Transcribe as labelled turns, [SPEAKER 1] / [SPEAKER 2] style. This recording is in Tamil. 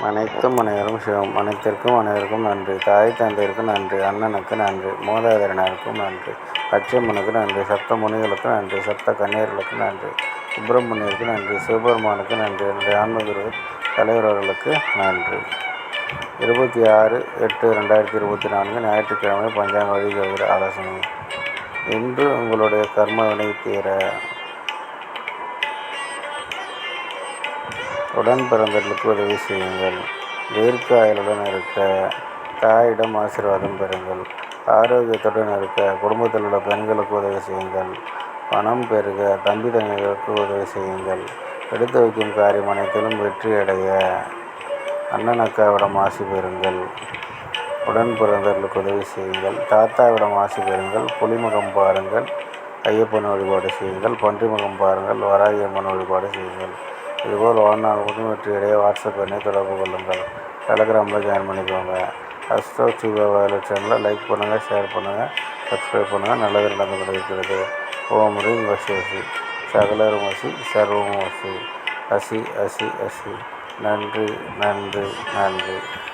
[SPEAKER 1] அனைத்தும் அனைவரும் சிவம். அனைத்திற்கும் அனைவருக்கும் நன்றி. தாய் தந்தையருக்கு நன்றி. அண்ணனுக்கு நன்றி. மூதாதையருக்கு நன்றி. பச்சையம்மனுக்கு நன்றி. சப்த முனிகளுக்கு நன்றி. சப்த கன்னியர்களுக்கு நன்றி. சுப்பிரமணியருக்கு நன்றி. சிவபெருமானுக்கு நன்றி. என்னுடைய ஆன்மகுரு தலைவர் அவர்களுக்கு நன்றி. 26/8/2024 ஞாயிற்றுக்கிழமை பஞ்சாங்க வழிகாட்டுகிற ஆலோசனை. இன்று உங்களுடைய கர்ம வினை தீர உடன் பிறந்தவர்களுக்கு உதவி செய்யுங்கள். தீர்க்காயுளுடன் இருக்க தாயிடம் ஆசீர்வாதம் பெறுங்கள். ஆரோக்கியத்துடன் இருக்க குடும்பத்தில் உள்ள பெண்களுக்கு உதவி செய்யுங்கள். பணம் பெருக தம்பி தங்கைகளுக்கு உதவி செய்யுங்கள். எடுத்து வைக்கும் காரியம் அனைத்திலும் வெற்றியடைய அண்ணன் அக்காவிடம் ஆசி பெறுங்கள். உடன் பிறந்தவர்களுக்கு உதவி செய்யுங்கள். தாத்தாவிடம் ஆசி பெறுங்கள். புலிமுகம் பாருங்கள். ஐயப்பன் வழிபாடு செய்யுங்கள். பன்றி முகம் பாருங்கள். வராகி அம்மன் வழிபாடு செய்யுங்கள். இதுபோல் வாழ்நாள் முழுவதும் வெற்றியடைய வாட்ஸ்அப் எண்ணை தொடர்பு கொள்ளுங்கள். டெலகிராமில் ஜாயின் பண்ணிக்கோங்க. அஸ்ட்ரோ சிவா வயலட் சேனலில் லைக் பண்ணுங்கள், ஷேர் பண்ணுங்கள், சப்ஸ்கிரைப் பண்ணுங்கள். நல்லது நடந்து கொண்டிருக்கிறது. ஓம் ரீம் வசி வசி சகலரும் வசி சர்வம் வசி. அசி அசி அசி. நன்றி நன்றி நன்றி.